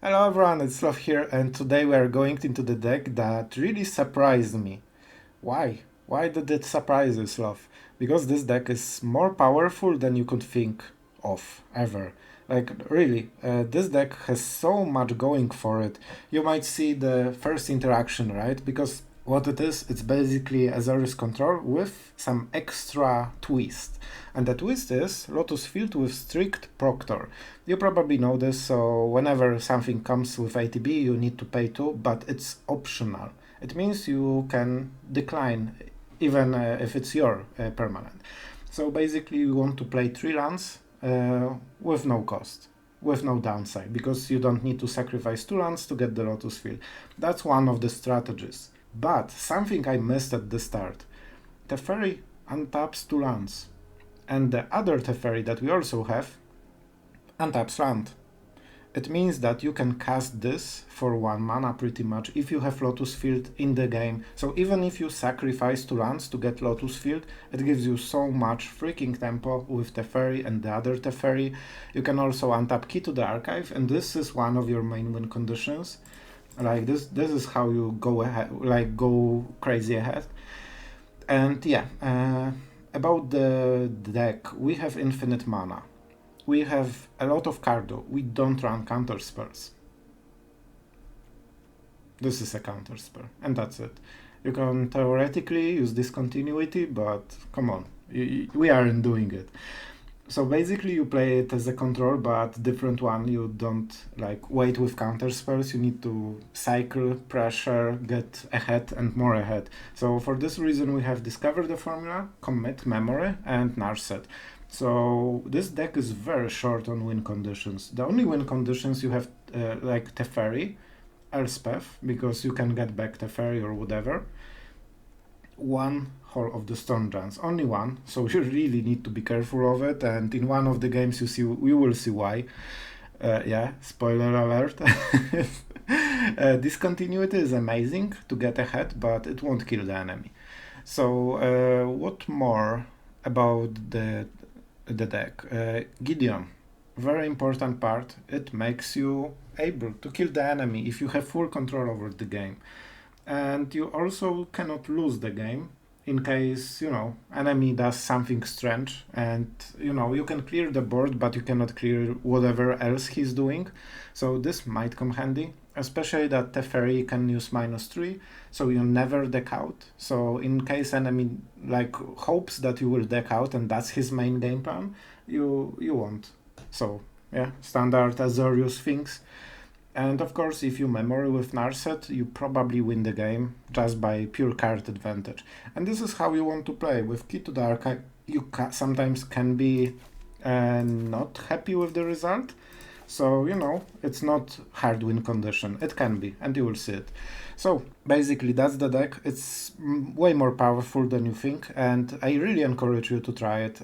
Hello everyone, it's Sloth here, and today we are going into the deck that really surprised me. Why? Why did it surprise you, Sloth? Because this deck is more powerful than you could think of, ever. Like, really, this deck has so much going for it. You might see the first interaction, right? Because what it is, it's basically Azorius control with some extra twist. And the twist is Lotus Field with Strict Proctor. You probably know this, so whenever something comes with ATB, you need to pay 2, but it's optional. It means you can decline, even if it's your permanent. So basically, you want to play 3 lands with no cost, with no downside, because you don't need to sacrifice 2 lands to get the Lotus Field. That's one of the strategies. But something I missed at the start. Teferi untaps 2 lands. And the other Teferi that we also have untaps land. It means that you can cast this for 1 mana pretty much if you have Lotus Field in the game. So even if you sacrifice 2 lands to get Lotus Field, it gives you so much freaking tempo with Teferi and the other Teferi. You can also untap Key to the Archive, and this is one of your main win conditions. Like this is how you go ahead, like go crazy ahead. And yeah, about the deck, we have infinite mana. We have a lot of cardo. We don't run counter spells. This is a counter spell, and that's it. You can theoretically use Discontinuity, but come on, we aren't doing it. So basically you play it as a control, but different one. You don't like wait with counter spells. You need to cycle, pressure, get ahead and more ahead. So for this reason we have discovered the formula, commit, memory and Narset. So this deck is very short on win conditions. The only win conditions you have like Teferi, Elspeth, because you can get back Teferi or whatever. 1 Hall of the Storm Giants, only 1, so you really need to be careful of it, and in one of the games you will see why. Yeah, spoiler alert. Discontinuity is amazing to get ahead, but it won't kill the enemy. So what more about the deck? Gideon, very important part. It makes you able to kill the enemy if you have full control over the game. And you also cannot lose the game in case, enemy does something strange, and, you can clear the board, but you cannot clear whatever else he's doing. So this might come handy, especially that Teferi can use -3, so you never deck out. So in case enemy, hopes that you will deck out, and that's his main game plan, you won't. So, yeah, standard Azorius things. And of course, if you memory with Narset, you probably win the game just by pure card advantage. And this is how you want to play. With Key to the Archive, you sometimes can be not happy with the result. So, it's not hard win condition. It can be, and you will see it. So, basically, that's the deck. It's way more powerful than you think, and I really encourage you to try it.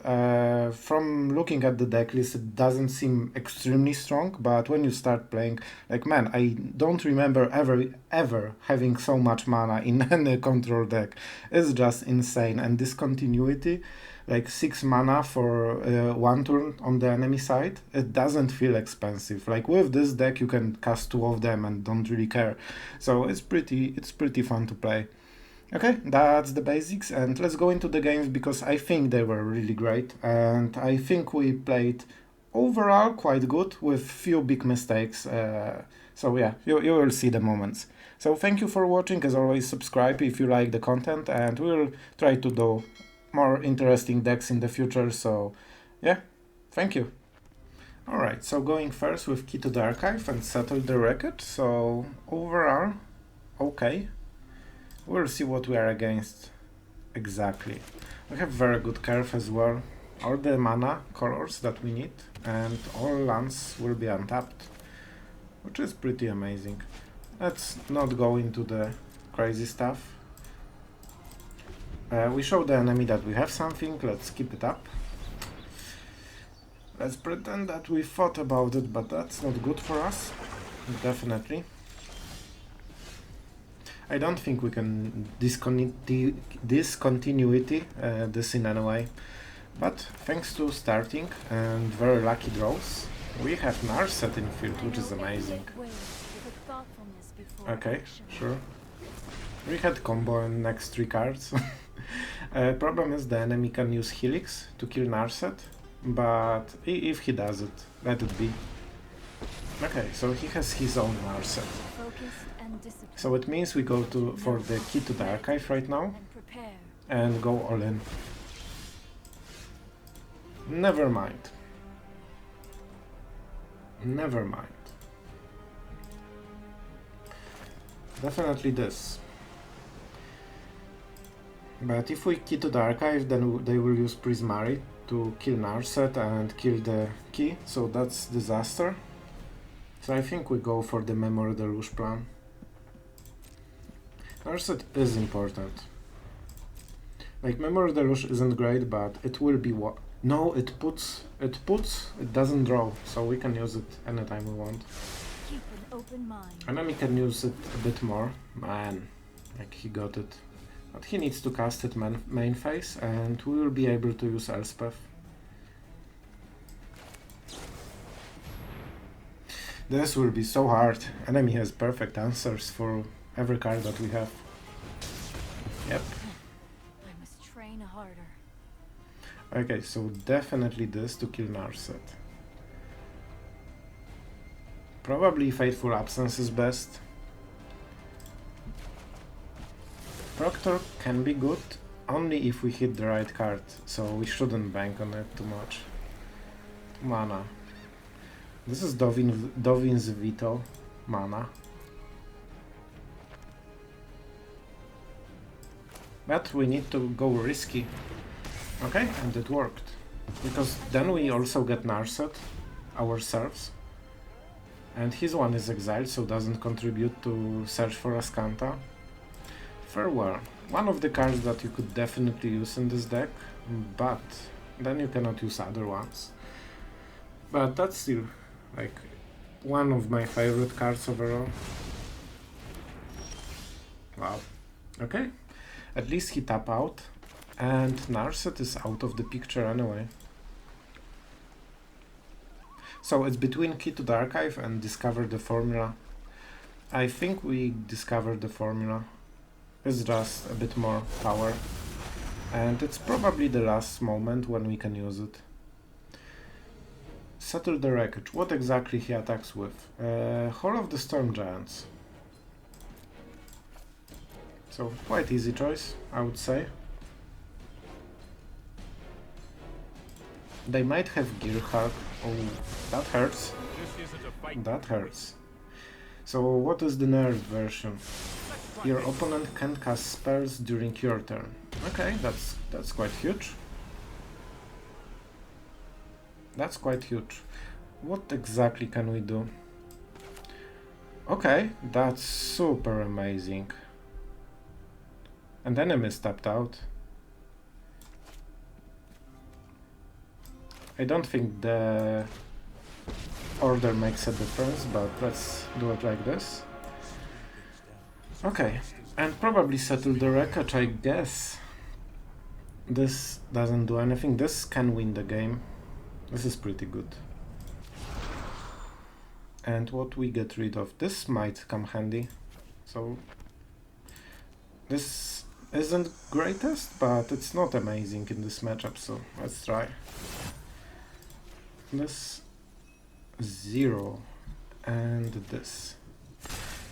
From looking at the deck list, it doesn't seem extremely strong, but when you start playing, man, I don't remember ever having so much mana in any control deck. It's just insane, and Discontinuity, 6 mana for 1 turn on the enemy side, it doesn't feel expensive. With this deck you can cast 2 of them and don't really care. So it's pretty fun to play. Okay, that's the basics, and let's go into the games, because I think they were really great, and I think we played overall quite good with few big mistakes. So yeah, you will see the moments. So thank you for watching. As always, subscribe if you like the content, and we'll try to do more interesting decks in the future. So yeah, thank you. Alright, so going first with Key to the Archive and Settle the Wreckage. So overall, okay. We'll see what we are against exactly. We have very good curve as well. All the mana colors that we need, and all lands will be untapped, which is pretty amazing. Let's not go into the crazy stuff. We show the enemy that we have something. Let's keep it up. Let's pretend that we thought about it, but that's not good for us. Definitely. I don't think we can discontinuity this in any way. But thanks to starting and very lucky draws, we have Narset in field, which is amazing. Okay, sure. We had combo in next 3 cards. Problem is the enemy can use Helix to kill Narset, but if he does it, let it be. Okay, so he has his own Narset. So it means we go for the key to the archive right now and go all in. Never mind. Never mind. Definitely this. But if we key to the archive, then they will use Prismari to kill Narset and kill the key, so that's disaster. So I think we go for the Memory Deluge plan. Narset is important. Like, Memory Deluge isn't great, but it will be what? No, it doesn't draw, so we can use it anytime we want. Keep an open mind. Enemy can use it a bit more. Man, like, he got it. But he needs to cast it main phase, and we will be able to use Elspeth. This will be so hard. Enemy has perfect answers for every card that we have. Yep. I must train harder. Okay, so definitely this to kill Narset. Probably Fateful Absence is best. Proctor can be good only if we hit the right card, so we shouldn't bank on it too much. Mana. This is Dovin's Veto mana. But we need to go risky. Okay, and it worked. Because then we also get Narset ourselves. And his one is exiled, so doesn't contribute to search for Azcanta. Farewell. One of the cards that you could definitely use in this deck, but then you cannot use other ones. But that's still, like, one of my favorite cards overall. Wow. Okay. At least he tap out, and Narset is out of the picture anyway. So it's between key to the archive and discover the formula. I think we discovered the formula. It's just a bit more power, and it's probably the last moment when we can use it. Settle the Wreckage. What exactly he attacks with? Hall of the Storm Giants. So quite easy choice, I would say. They might have Gearhulk. Oh, that hurts. That hurts. So what is the nerfed version? Your opponent can cast spells during your turn. Okay, that's quite huge. That's quite huge. What exactly can we do? Okay, that's super amazing. And enemy stepped out. I don't think the order makes a difference, but let's do it like this. Okay, and probably Settle the Wreckage, I guess. This doesn't do anything. This can win the game. This is pretty good. And what we get rid of? This might come handy. So this isn't greatest, but it's not amazing in this matchup, so let's try. This 0 and this.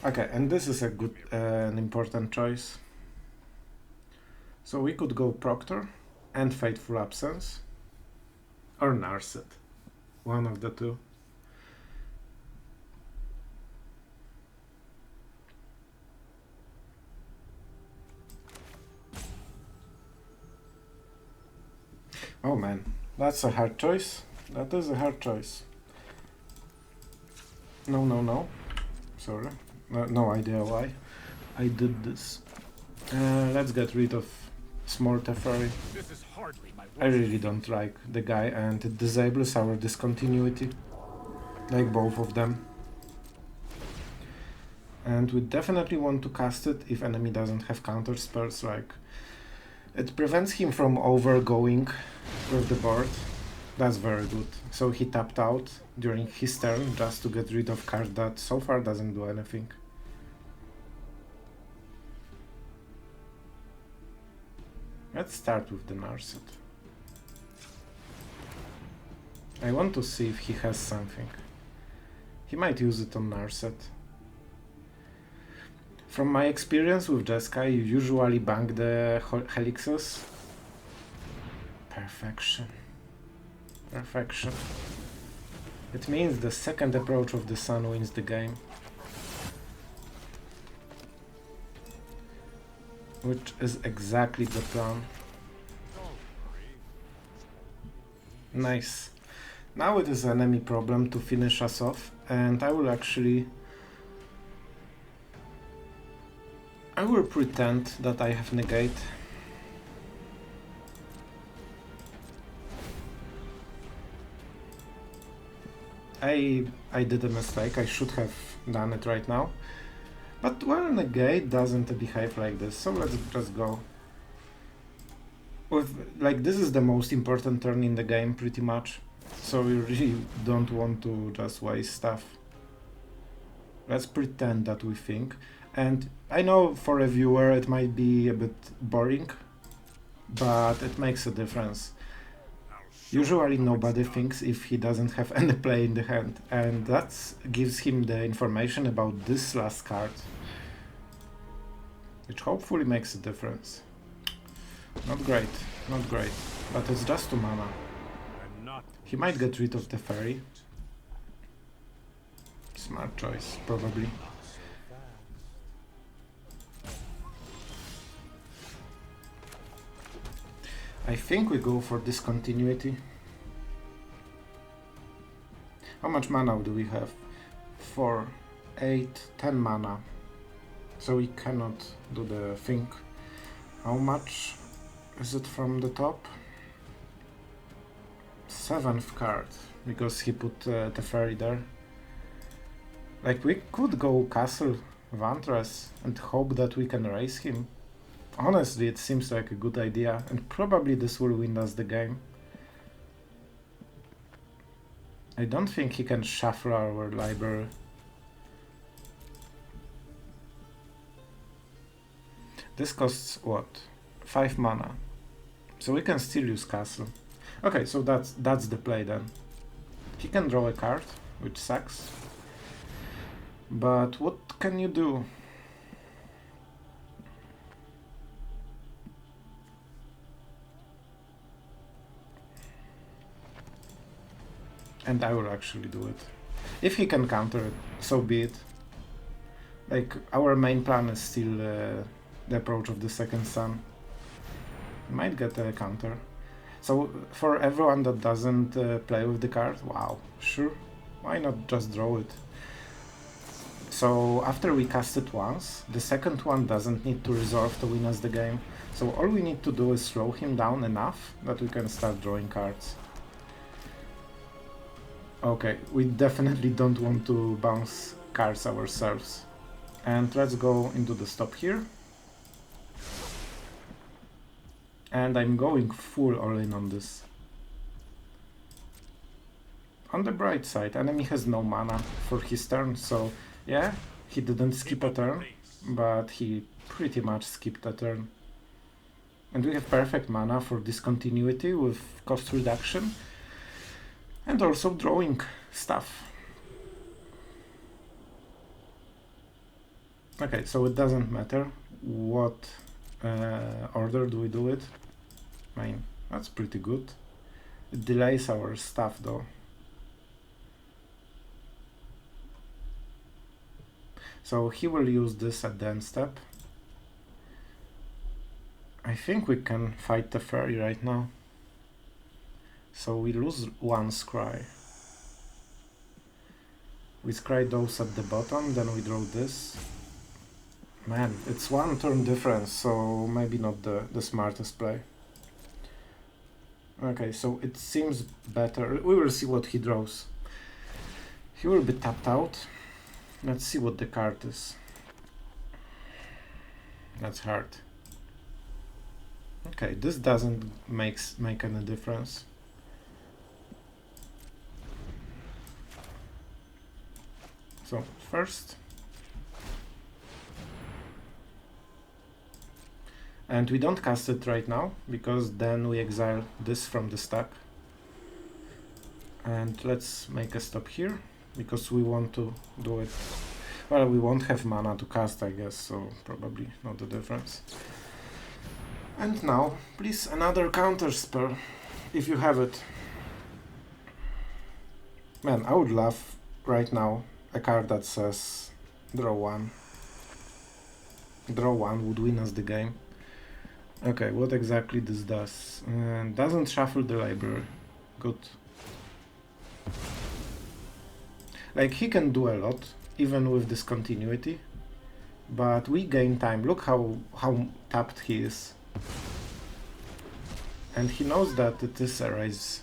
Okay, and this is a good, an important choice. So we could go Proctor and Fateful Absence, or Narset, one of the two. Oh man, that's a hard choice. That is a hard choice. No. Sorry. No idea why I did this. Let's get rid of small A-Teferi. I really don't like the guy, and it disables our Discontinuity. Like both of them. And we definitely want to cast it if enemy doesn't have counter spells, like it prevents him from overgoing with the board. That's very good. So he tapped out during his turn just to get rid of card that so far doesn't do anything. Let's start with the Narset. I want to see if he has something. He might use it on Narset. From my experience with Jeskai, you usually bank the Helixes. Perfection. Perfection. It means the second approach of the sun wins the game. Which is exactly the plan. Nice. Now it is an enemy problem to finish us off, and I will pretend that I have negate. I did a mistake, I should have done it right now. But well, negate doesn't behave like this, so let's just go. Like, this is the most important turn in the game, pretty much. So we really don't want to just waste stuff. Let's pretend that we think. And I know for a viewer it might be a bit boring, but it makes a difference. Usually nobody thinks if he doesn't have any play in the hand, and that gives him the information about this last card, which hopefully makes a difference. Not great, not great, but it's just 2 mana. He might get rid of the fairy. Smart choice, probably. I think we go for Discontinuity. How much mana do we have? 4, 8, 10 mana. So we cannot do the thing. How much is it from the top? 7th card, because he put A-Teferi there. Like, we could go Castle Vantress and hope that we can raise him. Honestly, it seems like a good idea, and probably this will win us the game. I don't think he can shuffle our library. This costs what? 5 mana. So we can still use Castle. Okay, so that's the play then. He can draw a card, which sucks. But what can you do? And I will actually do it. If he can counter it, so be it. Like, our main plan is still the approach of the second sun. Might get a counter. So, for everyone that doesn't play with the card, wow, sure, why not just draw it? So, after we cast it once, the second one doesn't need to resolve to win us the game. So all we need to do is slow him down enough that we can start drawing cards. Okay, we definitely don't want to bounce cards ourselves. And let's go into the stop here. And I'm going full all in on this. On the bright side, enemy has no mana for his turn, so yeah, he didn't skip a turn, but he pretty much skipped a turn. And we have perfect mana for Discontinuity with cost reduction. And also drawing stuff. Okay, so it doesn't matter what order do we do it. I mean, that's pretty good. It delays our stuff though. So he will use this at the end step. I think we can fight the fairy right now. So we lose one scry. We scry those at the bottom, then we draw this. Man, it's one turn difference, so maybe not the smartest play. Okay, so it seems better. We will see what he draws. He will be tapped out. Let's see what the card is. That's hard. Okay, this doesn't make any difference. So first, And we don't cast it right now, because then we exile this from the stack. And let's make a stop here, because we want to do it. Well, we won't have mana to cast, I guess, so probably not the difference. And now, please, another counter spell, if you have it. Man, I would love, right now, a card that says draw one. Draw one would win us the game. Okay, what exactly this does? Doesn't shuffle the library. Good. Like, he can do a lot, even with Discontinuity. But we gain time. Look how tapped he is. And he knows that it is a raise.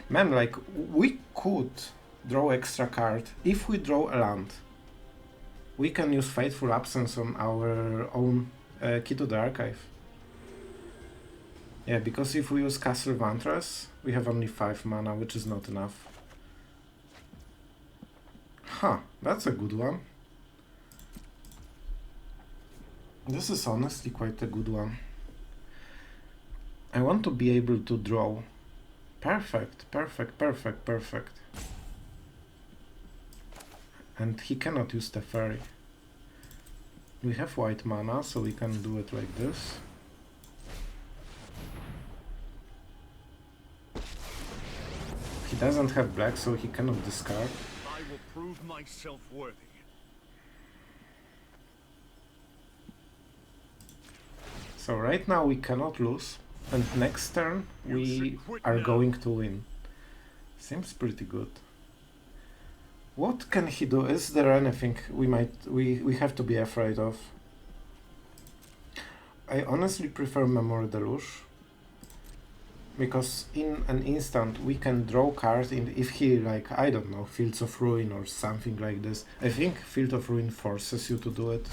Man, like, we could draw extra card if we draw a land. We can use Fateful Absence on our own key to the archive. Yeah, because if we use Castle Vantress, we have only 5 mana, which is not enough. Huh, that's a good one. This is honestly quite a good one. I want to be able to draw. Perfect, perfect, perfect, perfect. And he cannot use Teferi. We have white mana, so we can do it like this. He doesn't have black, so he cannot discard. I will prove myself worthy. So right now we cannot lose, and next turn we are going to win. Seems pretty good. What can he do? Is there anything we have to be afraid of? I honestly prefer Memory Deluge, because in an instant we can draw cards in if he, like, I don't know, Fields of Ruin or something like this. I think Field of Ruin forces you to do it.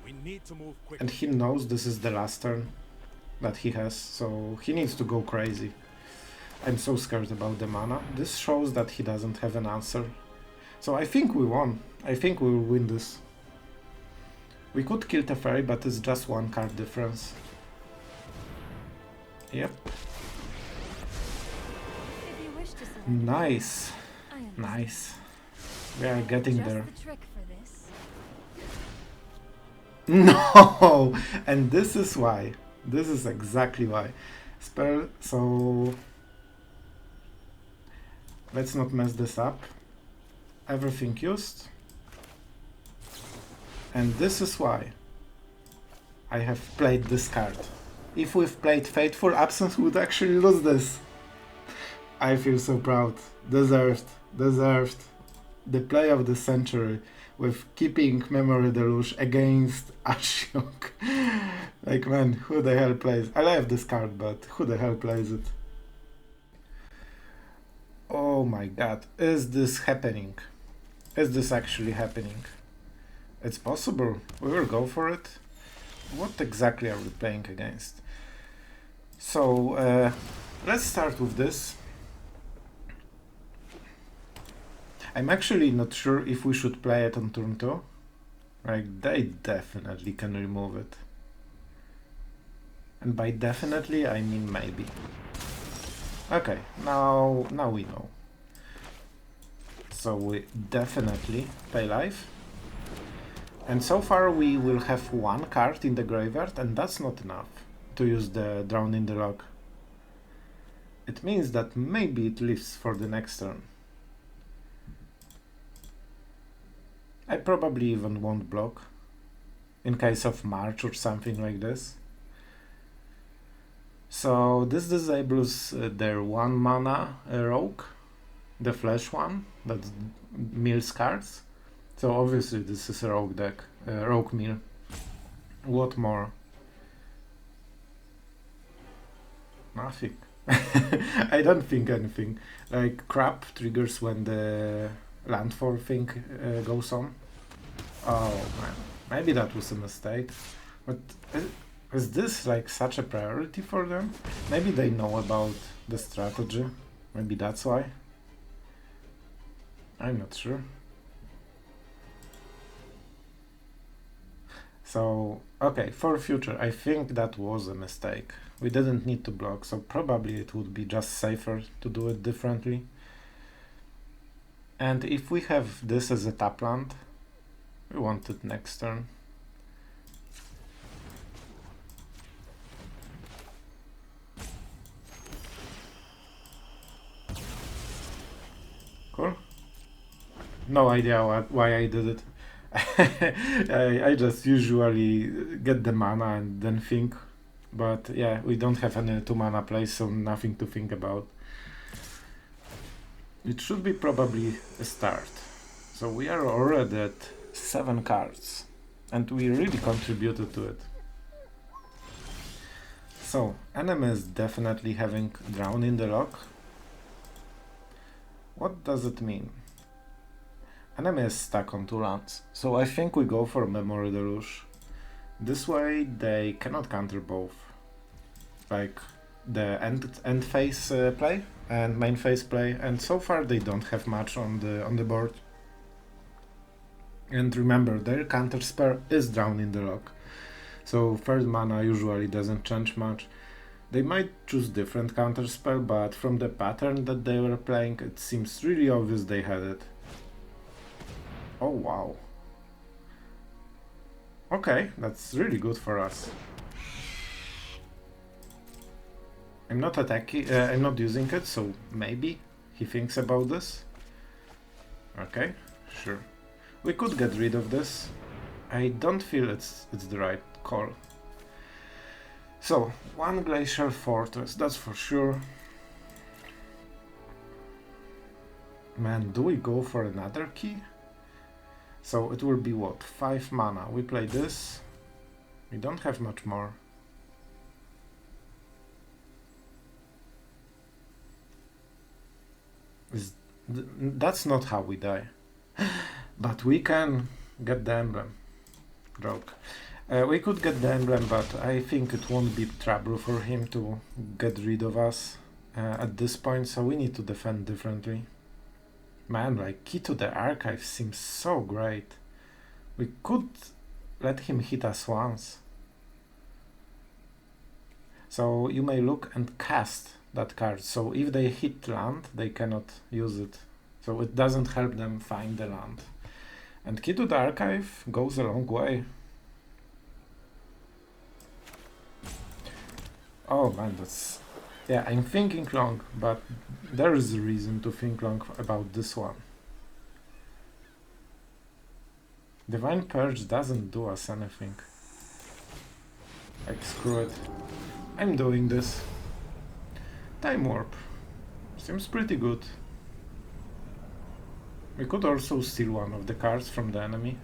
We need to move quickly. And he knows this is the last turn that he has, so he needs to go crazy. I'm so scared about the mana. This shows that he doesn't have an answer. So I think we won. I think we will win this. We could kill Teferi, but it's just 1 card difference. Yep. If you wish to select, Nice. I understand. Nice. We are getting Just there. the trick for this. No! And this is why. This is exactly why. Spell, so... Let's not mess this up. Everything used. And this is why I have played this card. If we've played Fateful Absence, we would actually lose this. I feel so proud. Deserved. Deserved. The play of the century with keeping Memory Deluge against Ashiok. Like, man, who the hell plays? I love this card, but who the hell plays it? Oh my god, is this happening? Is this actually happening? It's possible. We will go for it. What exactly are we playing against? So, let's start with this. I'm actually not sure if we should play it on turn 2. Like, they definitely can remove it. And by definitely, I mean maybe. Okay, now we know. So we definitely pay life. And so far we will have 1 card in the graveyard, and that's not enough to use the Drown in the Log. It means that maybe it lives for the next turn. I probably even won't block, in case of March or something like this. So this disables their 1 mana rogue, the flesh one, that mills cards. So obviously this is a rogue deck, rogue mill. What more? Nothing. I don't think anything. Like, crap triggers when the landfall thing goes on. Oh man, maybe that was a mistake. But is this like such a priority for them? Maybe they know about the strategy. Maybe that's why. I'm not sure. So, okay, for future, I think that was a mistake. We didn't need to block, so probably it would be just safer to do it differently. And if we have this as a tap land, we want it next turn. Cool. No idea why I did it. I just usually get the mana and then think. But yeah, we don't have any 2 mana plays, so nothing to think about. It should be probably a start. So we are already at 7 cards. And we really contributed to it. So, enemy is definitely having Drown in the Lock. What does it mean? Enemy is stuck on 2 lands, so I think we go for Memory Deluge. This way they cannot counter both. Like the end phase play and main phase play, and so far they don't have much on the board. And remember, their counter spell is Drown in the Lock, so third mana usually doesn't change much. They might choose different counter spell, but from the pattern that they were playing, it seems really obvious they had it. Oh wow. Okay, that's really good for us. I'm not attacking, I'm not using it, so maybe he thinks about this. Okay, sure. We could get rid of this. I don't feel it's the right call. So, 1 Glacial Fortress, that's for sure. Man, do we go for another key? So it will be what? 5 mana. We play this. We don't have much more. That's not how we die. But we can get the emblem. Joke. We could get the emblem, but I think it won't be trouble for him to get rid of us at this point, so we need to defend differently. Man, like, Key to the Archive seems so great. We could let him hit us once. So you may look and cast that card, so if they hit land, they cannot use it. So it doesn't help them find the land. And Key to the Archive goes a long way. Oh man, that's... Yeah, I'm thinking long, but there is a reason to think long about this one. Divine Purge doesn't do us anything. Like, screw it. I'm doing this. Time Warp. Seems pretty good. We could also steal one of the cards from the enemy.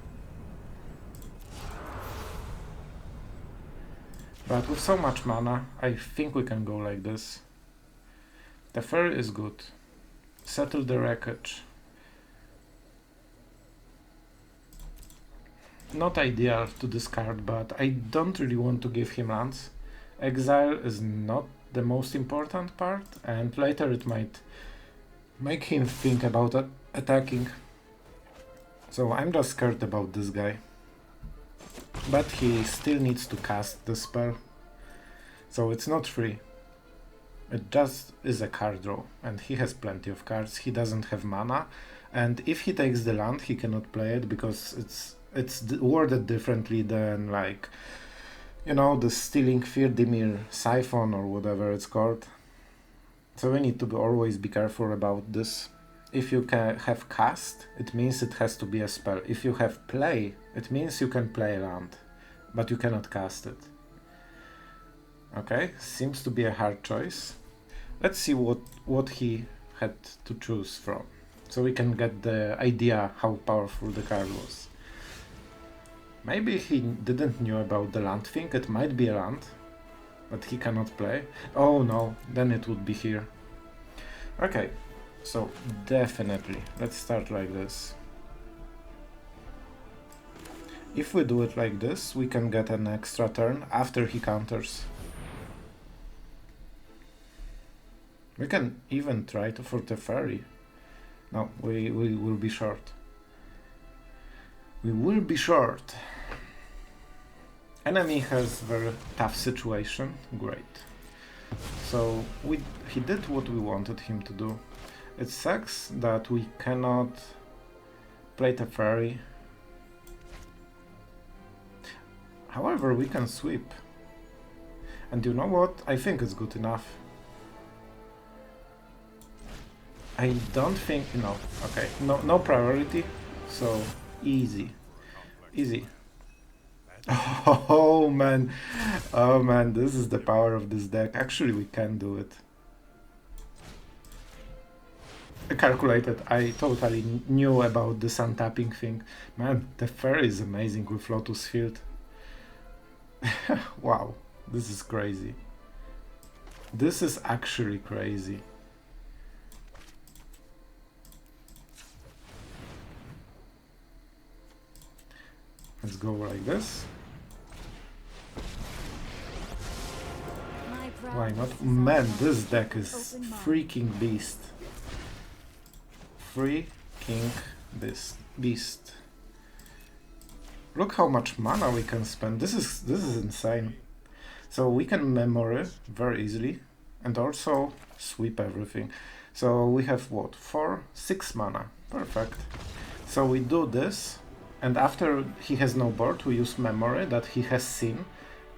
But with so much mana, I think we can go like this. A-Teferi is good. Settle the Wreckage. Not ideal to discard, but I don't really want to give him lands. Exile is not the most important part, and later it might make him think about attacking. So I'm just scared about this guy. But he still needs to cast the spell, so it's not free. It just is a card draw, and he has plenty of cards. He doesn't have mana, and if he takes the land, he cannot play it because it's worded differently than, like, you know, the Stealing Firdimir Siphon or whatever it's called. So we need to always be careful about this. If you can have cast, it means it has to be a spell. If you have play, it means you can play land, but you cannot cast it. Okay, seems to be a hard choice. Let's see what he had to choose from, so we can get the idea how powerful the card was. Maybe he didn't know about the land thing, it might be a land, but he cannot play. Oh no, then it would be here. Okay. So, definitely, let's start like this. If we do it like this, we can get an extra turn after he counters. We can even try to for A-Teferi. No, we will be short. We will be short. 1 Glacial Fortress, that's for sure. 2 Mana. We play this. We don't have much mana. We could also steal one of the cards from the enemy. So if he takes the land, he cannot play it because it's worded differently than, like, you know, the Stealing Firdimir Siphon or whatever it's called. So we need to always be careful about this. If you have cast, it means it has to be a spell. If you have play, it means you can play land, but you cannot cast it. Okay, seems to be a hard choice. Let's see what he Enemy has very tough situation. Great. So he did what we wanted him to do. It sucks that we cannot play A-Teferi. However, we can sweep. And you know what? I think it's good enough. I don't think, no, okay, no priority, so easy, easy. Oh man, this is the power of this deck. Actually, we can do it. I calculated, I totally knew about this untapping thing. Man, the Fairy is amazing with Lotus Field. Wow, this is crazy. This is actually crazy. Let's go like this. Why not? Man, this deck is freaking beast. Freaking this beast. Look how much mana we can spend. This is insane. So we can memory very easily and also sweep everything. So we have what? 6 mana. Perfect. So we do this. And after he has no board, we use memory that he has seen.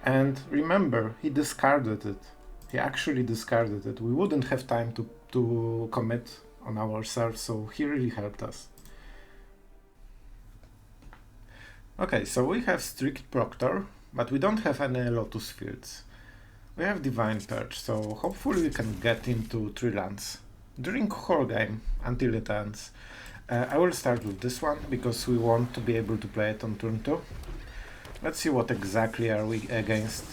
And remember, he discarded it. He actually discarded it. We wouldn't have time to commit on ourselves, so he really helped us. Okay, so we have Strict Proctor, but we don't have any Lotus Fields. We have Divine Purge, so hopefully we can get into 3 lands during whole game until it ends. I will start with this one, because we want to be able to play it on turn 2. Let's see what exactly are we against.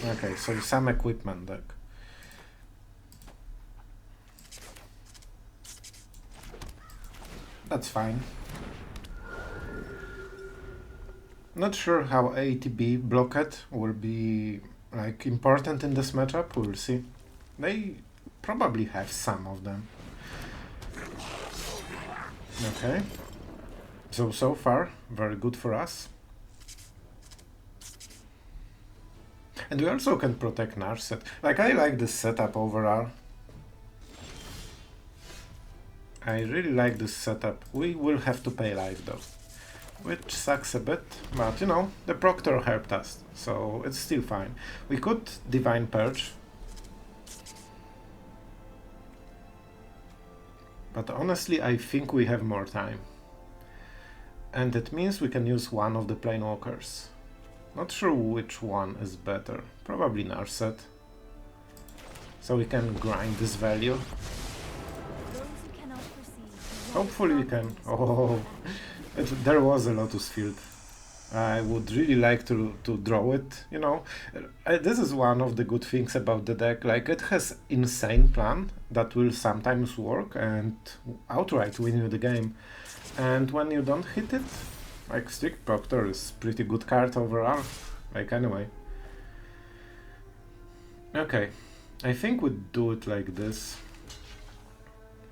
Okay, so some equipment deck. That's fine. Not sure how ATB blockade will be like important in this matchup, we'll see. They probably have some of them. Okay, so far, very good for us. And we also can protect Narset. Like, I like this setup overall. I really like this setup. We will have to pay life though, which sucks a bit, but you know, the Proctor helped us, so it's still fine. We could Divine Purge, but honestly I think we have more time. And it means we can use one of the Planewalkers. Not sure which one is better. Probably Narset. So we can grind this value. Hopefully we can... Oh, there was a Lotus Field. I would really like to draw it, you know. This is one of the good things about the deck. Like, it has insane plan that will sometimes work and outright win you the game. And when you don't hit it, like, Strict Proctor is pretty good card overall. Like, anyway. Okay, I think we do it like this.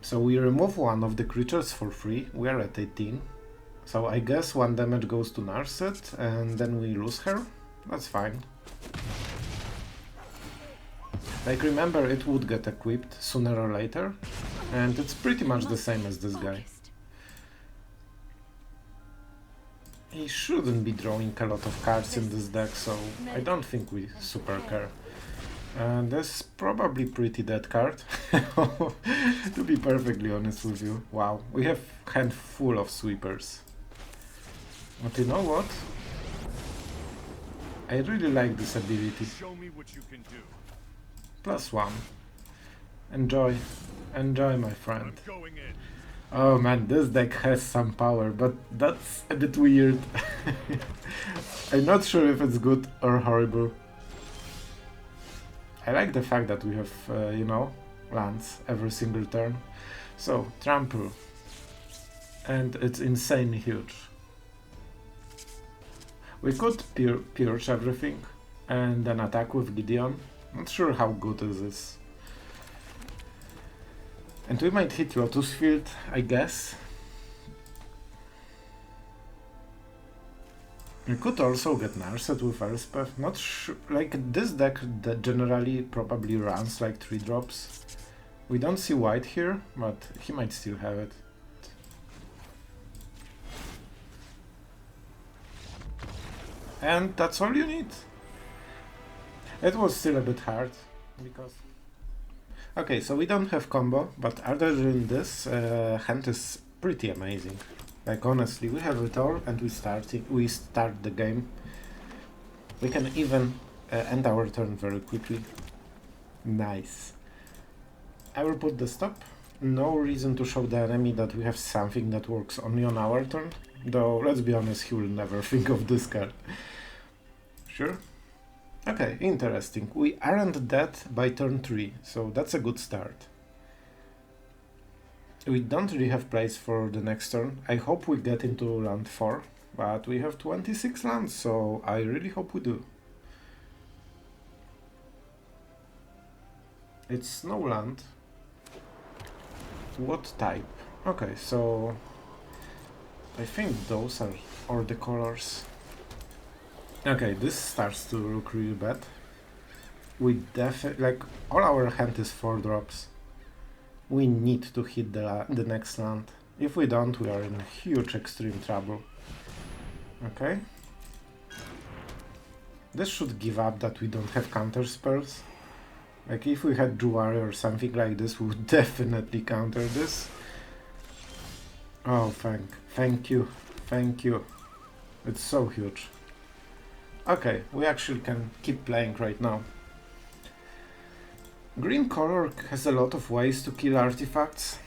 So we remove one of the creatures for free. We are at 18. So I guess 1 damage goes to Narset, and then we lose her. That's fine. Like, remember, it would get equipped sooner or later, and it's pretty much the same as this guy. He shouldn't be drawing a lot of cards in this deck, so I don't think we super care. And that's probably pretty dead card, to be perfectly honest with you. Wow, we have hand full of sweepers. But you know what? I really like this ability. Show me what you can do. +1. Enjoy. Enjoy, my friend. I'm going in. Oh man, this deck has some power, but that's a bit weird. I'm not sure if it's good or horrible. I like the fact that we have, you know, lands every single turn. So, trample. And it's insanely huge. We could purge everything and then attack with Gideon. Not sure how good is this. And we might hit Lotus Field, I guess. You could also get Narset with Elspeth. Not sure. Like this deck that generally probably runs like 3 drops. We don't see white here, but he might still have it. And that's all you need. It was still a bit hard because. Okay, so we don't have combo, but other than this, hand is pretty amazing. Like honestly, we have it all, and we start the game. We can even end our turn very quickly. Nice. I will put the stop. No reason to show the enemy that we have something that works only on our turn. Though, let's be honest, he will never think of this card. Sure? Okay, interesting. We aren't dead by turn 3, so that's a good start. We don't really have plays for the next turn. I hope we get into round 4, but we have 26 lands, so I really hope we do. It's no land. What type? Okay, so I think those are all the colors. Okay, this starts to look really bad. We definitely, like, all our hand is 4 drops. We need to hit the next land. If we don't, we are in huge extreme trouble. Okay. This should give up that we don't have counter spells. Like if we had Jewelry or something like this, we would definitely counter this. Oh, thank you. It's so huge. Okay, we actually can keep playing right now. Green color has a lot of ways to kill artifacts,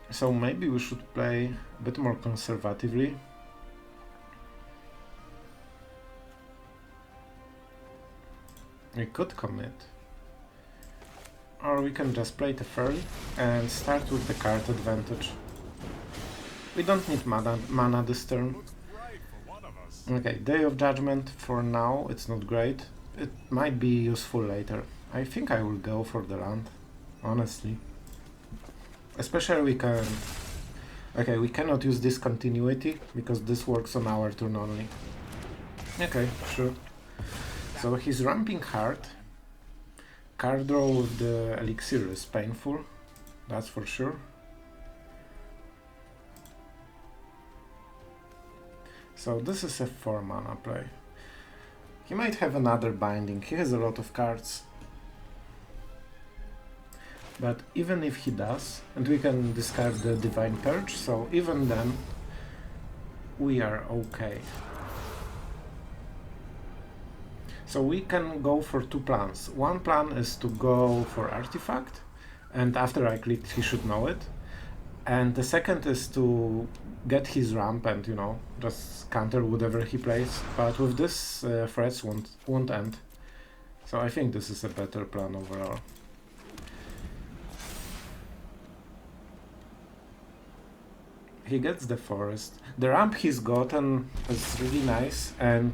so maybe we should play a bit more conservatively. We could commit. Or we can just play A-Teferi and start with the card advantage. We don't need mana this turn. Okay, Day of Judgment for now, it's not great. It might be useful later. I think I will go for the land, honestly. Especially we can... Okay, we cannot use Discontinuity, because this works on our turn only. Okay, sure. So he's ramping hard. Card draw with the elixir is painful, that's for sure. So this is a 4 mana play. He might have another binding, he has a lot of cards. But even if he does, and we can discard the Divine Purge, so even then we are okay. So we can go for 2 plans. One plan is to go for Artifact, and after I click he should know it. And the second is to get his ramp and, you know, just counter whatever he plays. But with this, threats won't end. So I think this is a better plan overall. He gets the forest. The ramp he's gotten is really nice, and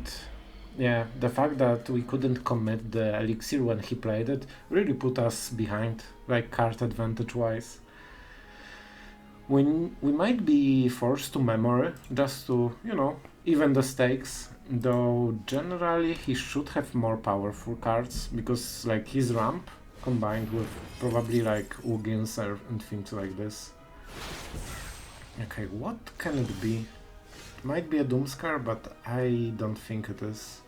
yeah, the fact that we couldn't commit the elixir when he played it really put us behind, like card advantage wise. We might be forced to memory just to, you know, even the stakes, though generally he should have more powerful cards, because like his ramp combined with probably like Ugins and things like this. Okay, what can it be? It might be a Doomscar, but I don't think it is.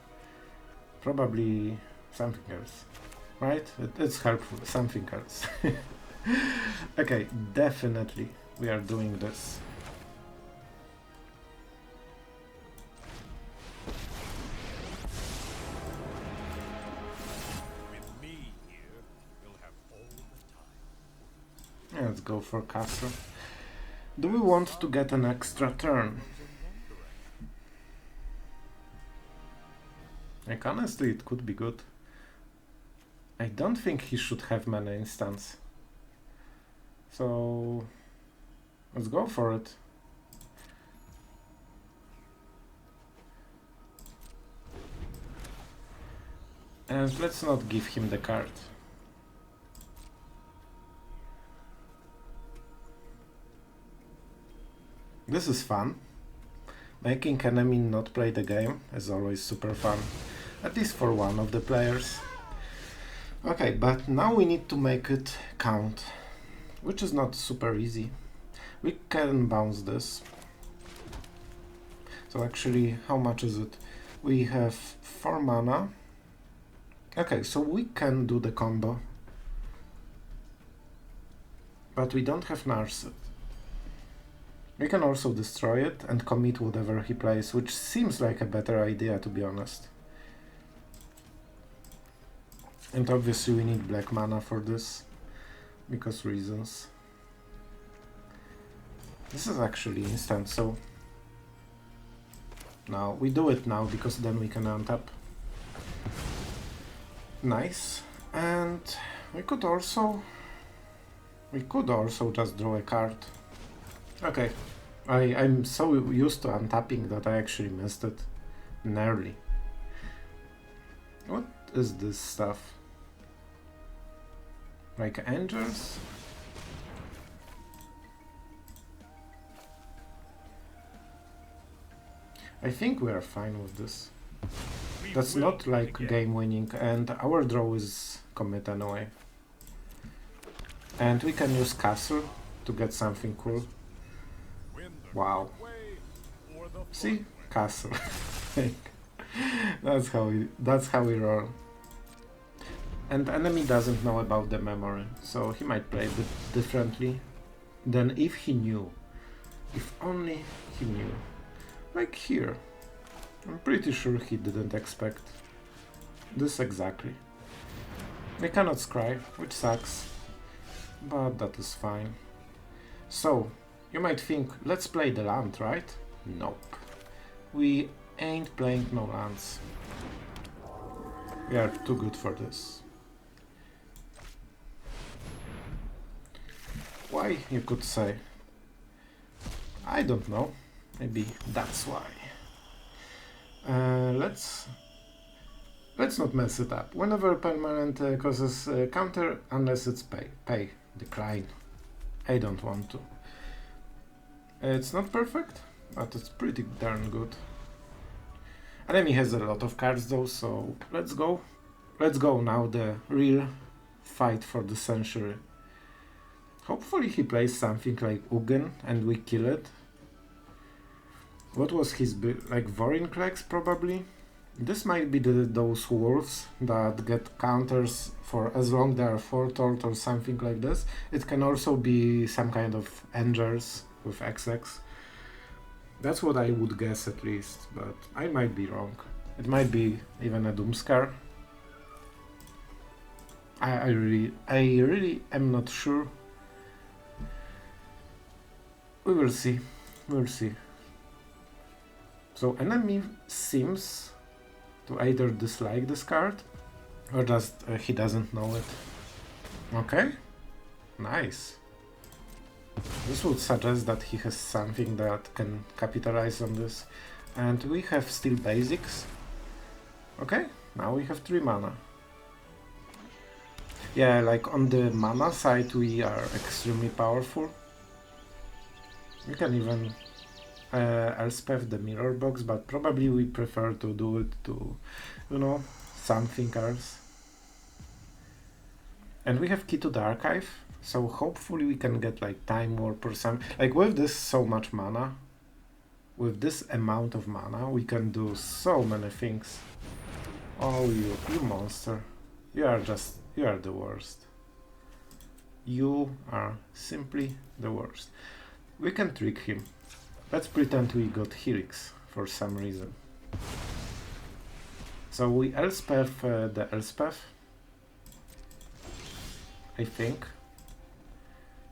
Probably something else, right? It's helpful, something else. Okay, definitely we are doing this. With me here, you'll have all the time. Let's go for Castle. Do we want to get an extra turn? Like honestly, it could be good. I don't think he should have mana instants. So let's go for it. And let's not give him the card. This is fun. Making enemy not play the game is always super fun, at least for one of the players. Okay, but now we need to make it count, which is not super easy. We can bounce this. So actually, how much is it? We have 4 mana. Okay, so we can do the combo. But we don't have Narset. We can also destroy it and commit whatever he plays, which seems like a better idea, to be honest. And obviously we need black mana for this, because reasons. This is actually instant, so... Now, we do it now, because then we can untap. Nice. And we could also just draw a card. Okay. I'm so used to untapping that I actually missed it. Nearly. What is this stuff? Like angels? I think we are fine with this. That's not like game winning, and our draw is commit anyway. And we can use castle to get something cool. Wow. See? Castle. that's how we roll. And enemy doesn't know about the memory, so he might play a bit differently than if he knew. If only he knew. Like here. I'm pretty sure he didn't expect this exactly. We cannot scry, which sucks, but that is fine. So, you might think, let's play the land, right? Nope. We ain't playing no lands. We are too good for this. Why, you could say? I don't know. Maybe that's why. Let's not mess it up. Whenever permanent causes counter, unless it's pay, decline. I don't want to. It's not perfect, but it's pretty darn good. Enemy has a lot of cards though, so let's go. Let's go now, the real fight for the century. Hopefully he plays something like Ugin and we kill it. What was his build? Like Vorinclex probably? This might be those wolves that get counters for as long they are foretold or something like this. It can also be some kind of angels with XX. That's what I would guess at least, but I might be wrong. It might be even a Doomscar. I really am not sure. We will see. We'll see. So enemy seems to either dislike this card or just he doesn't know it. Okay, nice. This would suggest that he has something that can capitalize on this. And we have still basics. Okay, now we have 3 mana. Yeah, like on the mana side we are extremely powerful. We can even Elspeth the mirror box, but probably we prefer to do it to, you know, something else. And we have key to the archive, so hopefully we can get like time warp or something. Like with this so much mana, with this amount of mana, we can do so many things. Oh, you monster. You are the worst. You are simply the worst. We can trick him. Let's pretend we got Helix for some reason. So we Elspeth the Elspeth, I think.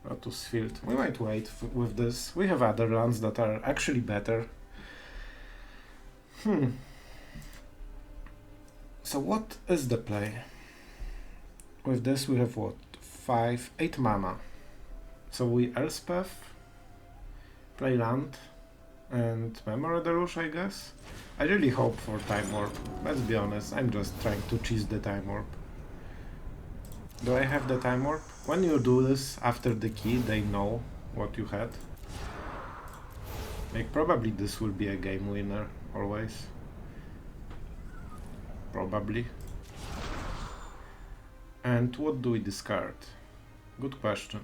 Lotus Field. We might wait with this. We have other lands that are actually better. So what is the play? With this we have what? 8 mana. So we Elspeth, play land, and Memory Deluge, I guess. I really hope for Time Warp. Let's be honest, I'm just trying to cheese the Time Warp. Do I have the Time Warp? When you do this after the key, they know what you had. Like, probably this will be a game winner, always. Probably. And what do we discard? Good question.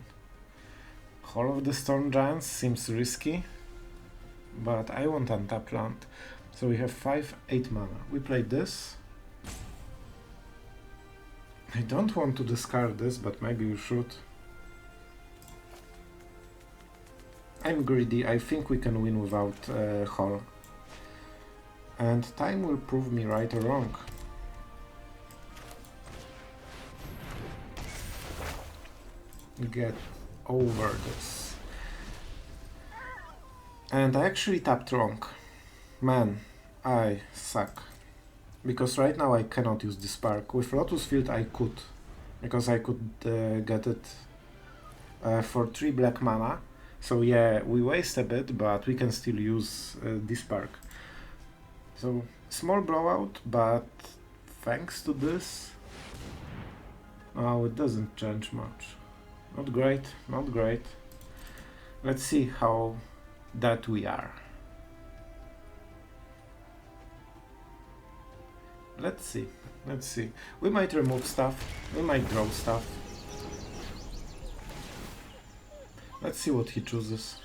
Hall of the Storm Giants seems risky, but I want untapped land. So we have 5/8 mana. We play this. I don't want to discard this, but maybe we should. I'm greedy. I think we can win without Hall. And time will prove me right or wrong. Get over this. And I actually tapped wrong. Man, I suck. Because right now I cannot use this spark. With Lotus Field I could. Because I could get it for 3 black mana. So yeah, we waste a bit, but we can still use this spark. So, small blowout, but thanks to this... Oh, it doesn't change much. Not great, not great. Let's see how that we are. Let's see, let's see. We might remove stuff, we might draw stuff. Let's see what he chooses.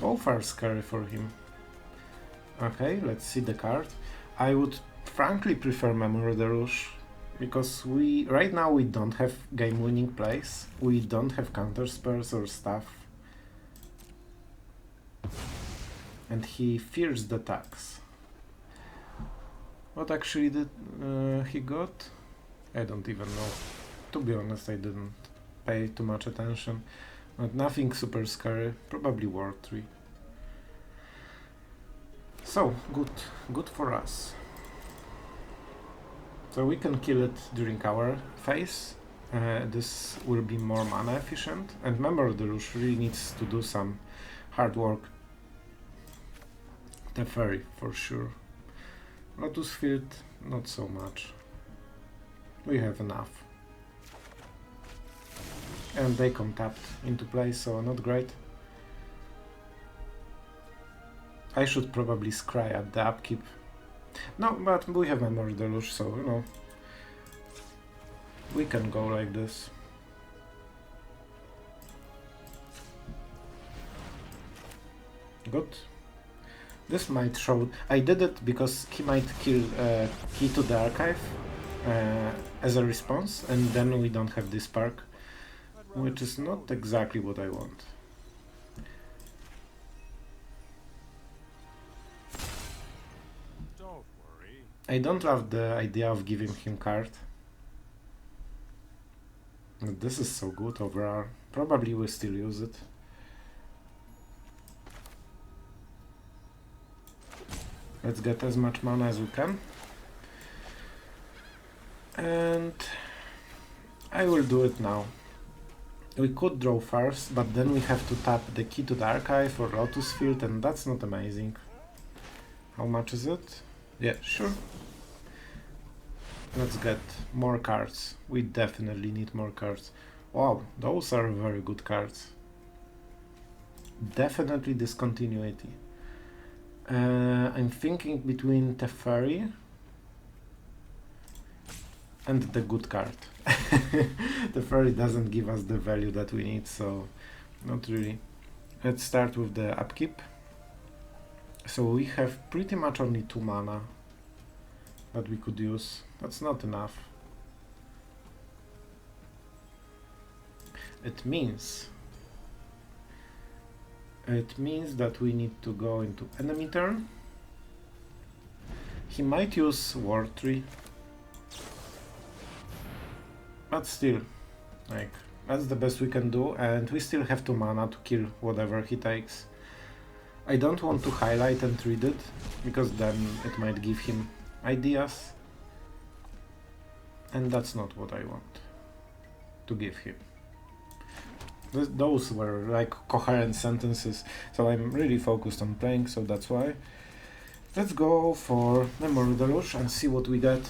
Both are scary for him. Okay, let's see the card. I would frankly prefer Memory Deluge, because right now we don't have game-winning plays, we don't have counter spells or stuff. And he fears the tax. What actually did he got? I don't even know. To be honest, I didn't pay too much attention. But nothing super scary, probably War 3. So, good for us. So we can kill it during our phase. This will be more mana efficient, and Memory Deluge really needs to do some hard work. A-Teferi for sure. Lotus Field, not so much. We have enough. And they come tapped into play, so not great. I should probably scry at the upkeep. No, but we have Memory Deluge, so you know, we can go like this. Good. This might show... I did it because he might kill Key to the Archive as a response, and then we don't have this spark, which is not exactly what I want. Don't worry. I don't love the idea of giving him card. But this is so good overall. Probably we'll still use it. Let's get as much mana as we can. And I will do it now. We could draw first, but then we have to tap the Key to the Archive or Lotus Field, and that's not amazing. How much is it? Yeah, sure. Let's get more cards. We definitely need more cards. Wow, those are very good cards. Definitely Discontinuity. I'm thinking between Teferi and the good card. Teferi doesn't give us the value that we need, so not really. Let's start with the upkeep. So we have pretty much only 2 mana that we could use. That's not enough. It means that we need to go into enemy turn. He might use War 3, but still, like, that's the best we can do, and we still have 2 mana to kill whatever he takes. I don't want to highlight and read it, because then it might give him ideas, and that's not what I want to give him. Those were like coherent sentences, so I'm really focused on playing, so that's why. Let's go for Memory Deluge and see what we get.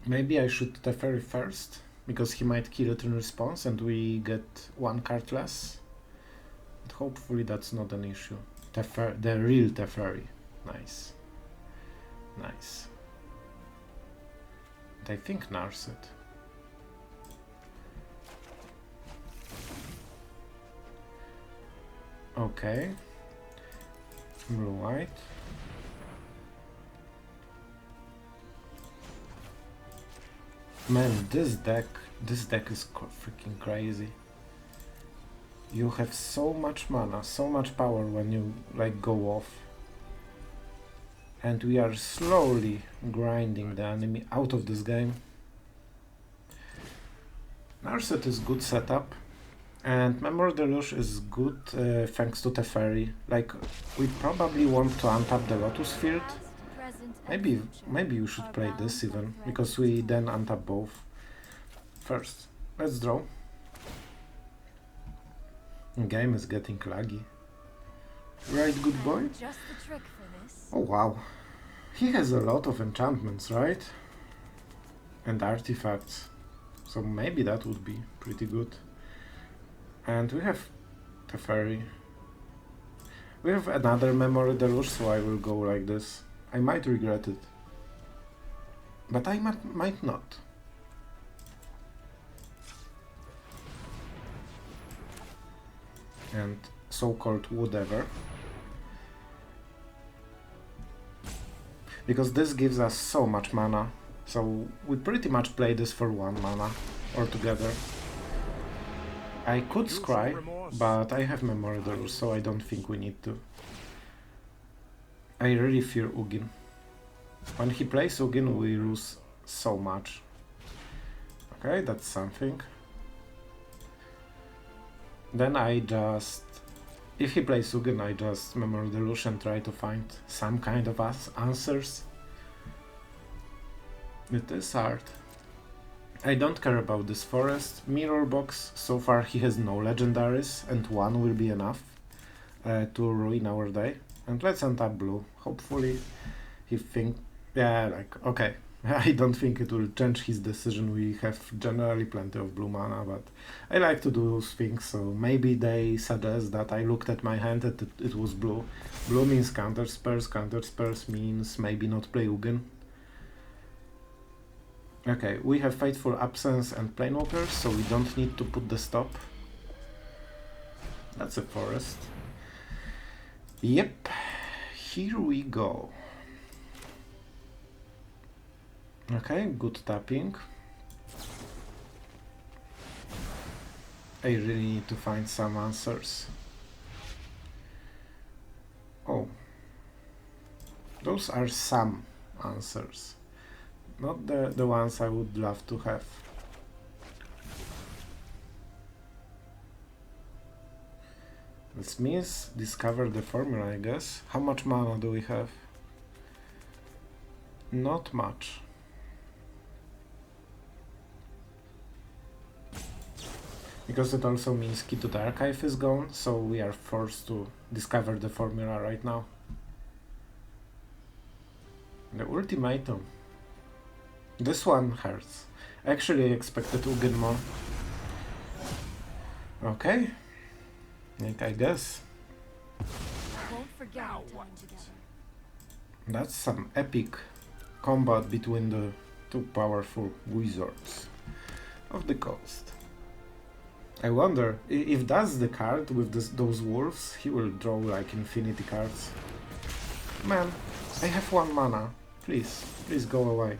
Maybe I should Teferi first, because he might kill it in response and we get one card less. But hopefully that's not an issue. The real Teferi. Nice. Nice. And I think Narset. Okay. Blue-white. Man, this deck is freaking crazy. You have so much mana, so much power when you like go off. And we are slowly grinding the enemy out of this game. Narset is good setup. And Memory Deluge is good thanks to Teferi. Like, we probably want to untap the Lotus Field. Maybe you should play this even, because we then untap both. First, let's draw. Game is getting laggy. Right, good boy? Oh wow. He has a lot of enchantments, right? And artifacts. So maybe that would be pretty good. And we have Teferi. We have another Memory Deluge, so I will go like this. I might regret it. But I might not. And so-called whatever. Because this gives us so much mana. So we pretty much play this for 1 mana altogether. I could scry, but I have Memory Deluge, so I don't think we need to. I really fear Ugin. When he plays Ugin, we lose so much. Okay, that's something. Then I just... If he plays Ugin, I just Memory Deluge and try to find some kind of answers. It is hard. I don't care about this forest. Mirror box, so far he has no legendaries, and 1 will be enough to ruin our day. And let's untap blue. Hopefully he think... Yeah, like, okay. I don't think it will change his decision. We have generally plenty of blue mana, but I like to do those things, so maybe they suggest that I looked at my hand and it was blue. Blue means counter spells means maybe not play Ugin. Okay, we have Fateful Absence and Planewalkers, so we don't need to put the stop. That's a forest. Yep, here we go. Okay, good tapping. I really need to find some answers. Oh, those are some answers. Not the ones I would love to have. This means discover the formula, I guess. How much mana do we have? Not much. Because it also means key to the archive is gone, so we are forced to discover the formula right now. The ultimatum. This one hurts. Actually, I expected Ugin more. Okay. Like, I guess. That's some epic combat between the two powerful wizards of the coast. I wonder if that's the card with those wolves, he will draw like infinity cards. Man, I have 1 mana. Please go away.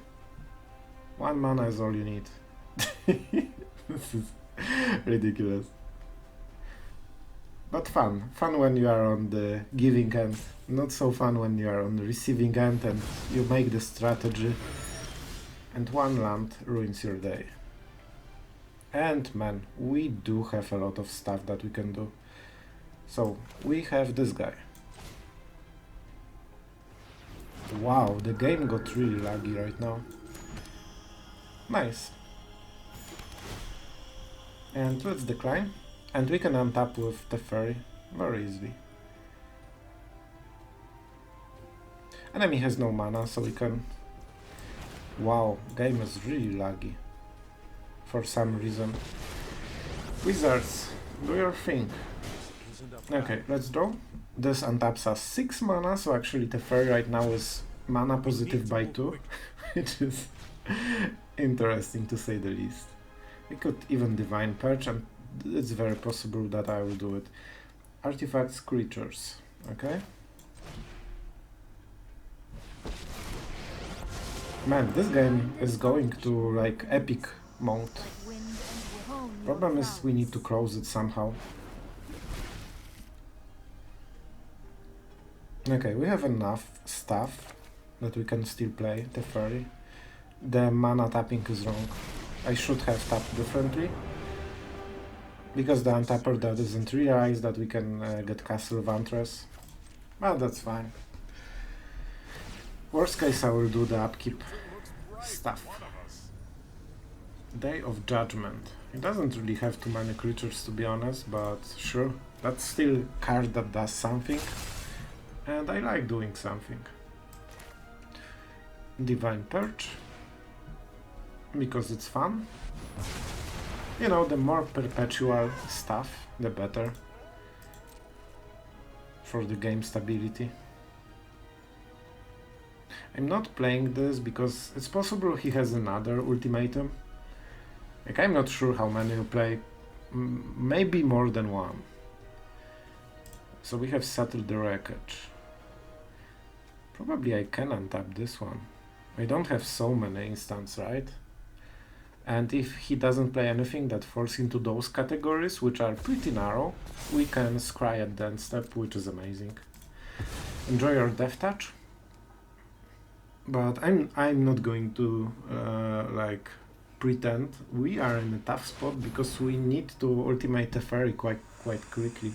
1 mana is all you need. This is ridiculous. But fun. Fun when you are on the giving end. Not so fun when you are on the receiving end and you make the strategy. And 1 land ruins your day. And man, we do have a lot of stuff that we can do. So, we have this guy. Wow, the game got really laggy right now. Nice. And let's decline. And we can untap with Teferi very easily. Enemy has no mana, so we can... Wow, game is really laggy. for some reason. Wizards, do your thing. Okay, let's draw. This untaps us 6 mana, so actually Teferi right now is mana positive by 2, which is interesting to say the least. We could even Divine Purge, and it's very possible that I will do it. Artifacts, creatures, okay? Man, this game is going to like epic mode. Problem is we need to close it somehow. Okay, we have enough stuff that we can still play Teferi. The mana tapping is wrong. I should have tapped differently. Because the untapper doesn't realize that we can get Castle Vantress. Well, that's fine. Worst case, I will do the upkeep stuff. Day of Judgment. It doesn't really have too many creatures, to be honest, but sure. That's still a card that does something. And I like doing something. Divine Purge. Because it's fun. You know, the more perpetual stuff, the better. For the game stability. I'm not playing this because it's possible he has another ultimatum. Like, I'm not sure how many you play. Maybe more than one. So we have Settle the Wreckage. Probably I can untap this one. I don't have so many instants, right? And if he doesn't play anything that falls into those categories, which are pretty narrow, we can scry at the end step, which is amazing. Enjoy your Death Touch. But I'm not going to like pretend. We are in a tough spot because we need to ultimate Teferi quite quickly.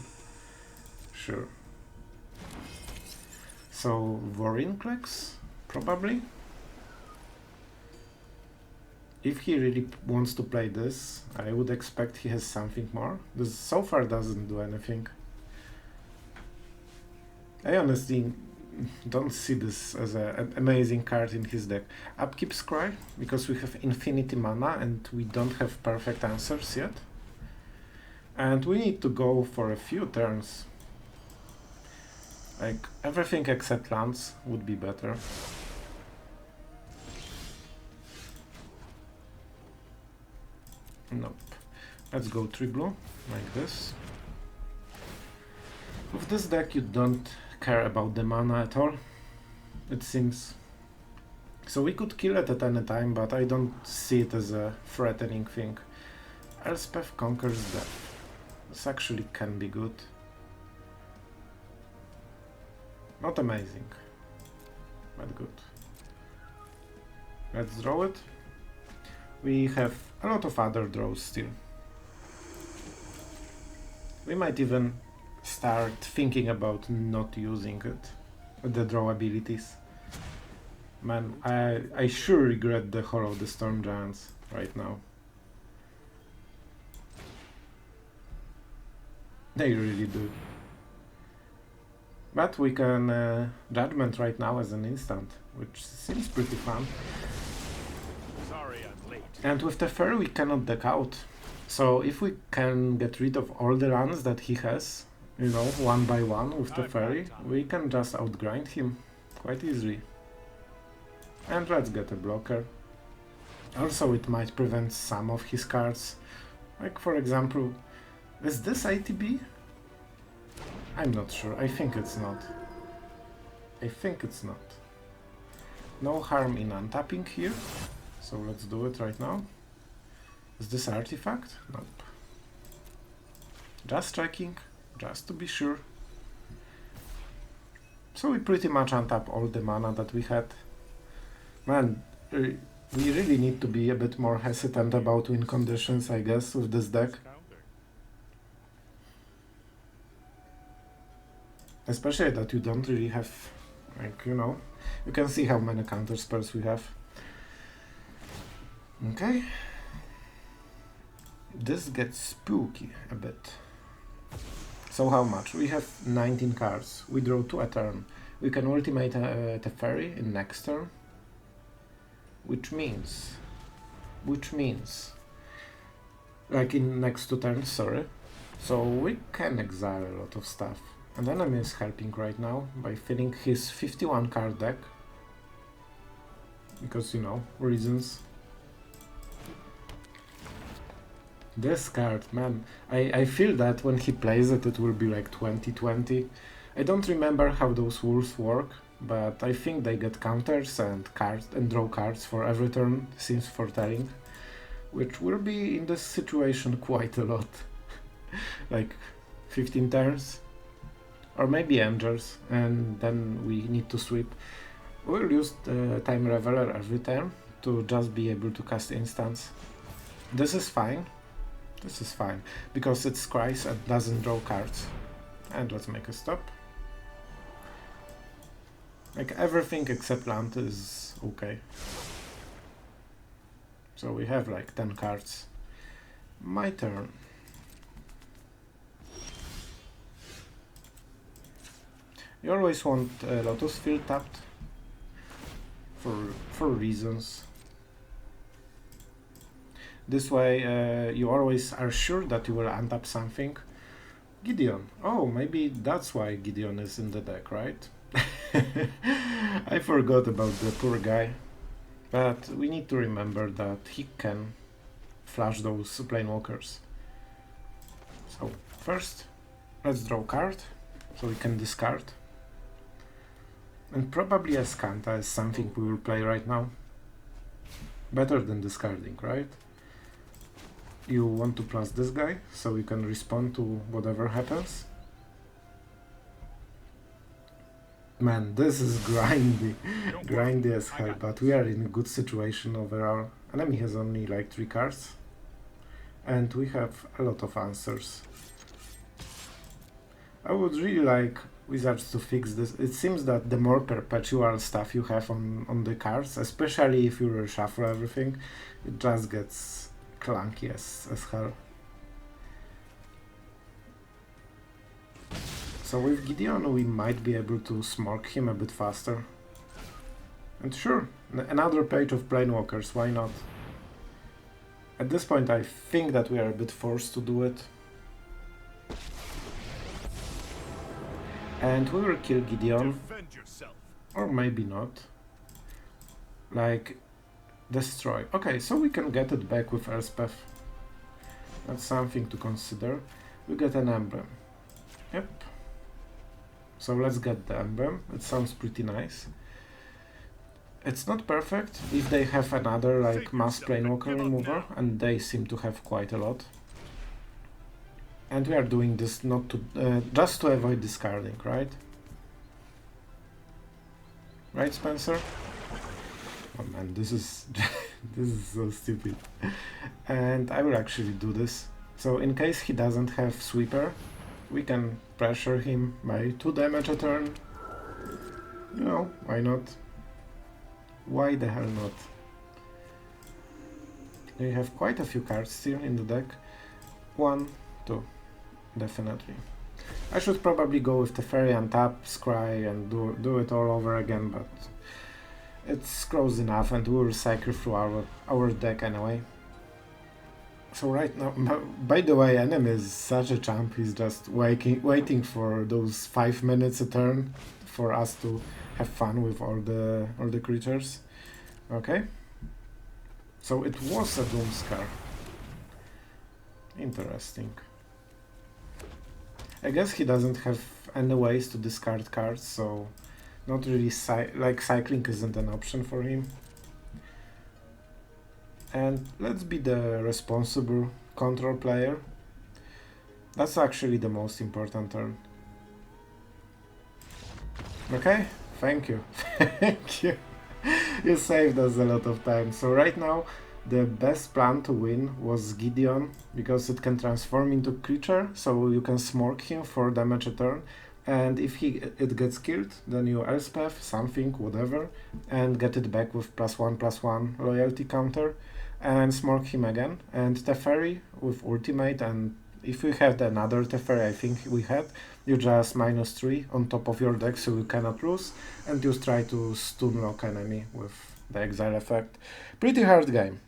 Sure. So Vorinclex, probably. If he really wants to play this, I would expect he has something more. This so far doesn't do anything. I honestly don't see this as an amazing card in his deck. Upkeep Scry, because we have infinity mana and we don't have perfect answers yet. And we need to go for a few turns. Like, everything except lands would be better. Nope. Let's go 3 blue, like this. With this deck you don't care about the mana at all, it seems. So we could kill it at any time, but I don't see it as a threatening thing. Elspeth conquers death. This actually can be good. Not amazing, but good. Let's draw it. We have a lot of other draws still. We might even start thinking about not using it, the draw abilities. Man, I sure regret the Horror of the Storm Giants right now. They really do. But we can Judgment right now as an instant, which seems pretty fun. Sorry I'm late. And with Teferi we cannot deck out. So if we can get rid of all the runs that he has, you know, one by one with Teferi, we can just outgrind him quite easily. And let's get a blocker. Also it might prevent some of his cards. Like for example, is this ATB? I'm not sure. I think it's not. I think it's not. No harm in untapping here. So let's do it right now. Is this artifact? Nope. Just checking, just to be sure. So we pretty much untap all the mana that we had. Man, we really need to be a bit more hesitant about win conditions, I guess, with this deck. Especially that you don't really have, like, you know, you can see how many counter spells we have. Okay. This gets spooky a bit. So how much? We have 19 cards. We draw 2 a turn. We can ultimate Teferi in next turn. Which means Like in next 2 turns, sorry. So we can exile a lot of stuff. And enemy is helping right now by filling his 51 card deck. Because, you know, reasons. This card, man, I feel that when he plays it, it will be like 2020. I don't remember how those rules work, but I think they get counters and cards and draw cards for every turn, seems foretelling, which will be in this situation quite a lot. Like 15 turns, or maybe Angels, and then we need to sweep. We'll use the Time Raveler every turn to just be able to cast instants. This is fine. This is fine, because it scries and doesn't draw cards. And let's make a stop. Like everything except land is okay. So we have like 10 cards. My turn. You always want Lotus Field tapped for reasons. This way you always are sure that you will untap something. Gideon. Oh, maybe that's why Gideon is in the deck, right? I forgot about the poor guy. But we need to remember that he can flash those planewalkers. So first, let's draw a card, so we can discard. And probably Azcanta is something we will play right now. Better than discarding, right? You want to plus this guy, so you can respond to whatever happens. Man, this is grindy as hell, but we are in a good situation overall. Enemy has only like 3 cards, and we have a lot of answers. I would really like Wizards to fix this. It seems that the more perpetual stuff you have on the cards, especially if you reshuffle everything, it just gets clunky as hell. So with Gideon we might be able to smork him a bit faster. And sure, another page of Planewalkers, why not? At this point I think that we are a bit forced to do it. And we will kill Gideon. Or maybe not. Like, destroy. Okay, so we can get it back with Elspeth. That's something to consider. We get an emblem. Yep. So let's get the emblem. It sounds pretty nice. It's not perfect if they have another like mass Planewalker remover, and they seem to have quite a lot. And we are doing this not to just to avoid discarding, right? Right, Spencer? Oh man, this is this is so stupid. And I will actually do this. So in case he doesn't have sweeper, we can pressure him by 2 damage a turn. You know, why not? Why the hell not? We have quite a few cards still in the deck. 1, 2, definitely. I should probably go with Teferi and tap, scry and do it all over again, but it's close enough and we will cycle through our deck anyway. So right now, by the way, enemy is such a champ, he's just waiting for those 5 minutes a turn for us to have fun with all the creatures. Okay. So it was a Doomscar. Interesting. I guess he doesn't have any ways to discard cards, so not really like cycling isn't an option for him. And let's be the responsible control player. That's actually the most important turn. Okay, thank you. Thank you. You saved us a lot of time. So right now the best plan to win was Gideon, because it can transform into creature, so you can smork him for damage a turn. And if it gets killed, then you Elspeth, something, whatever, and get it back with +1/+1 loyalty counter, and smork him again. And Teferi with ultimate, and if we had another Teferi, I think we had, you just -3 on top of your deck so you cannot lose, and you try to stun lock enemy with the exile effect. Pretty hard game.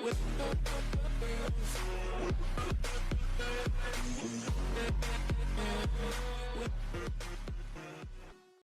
with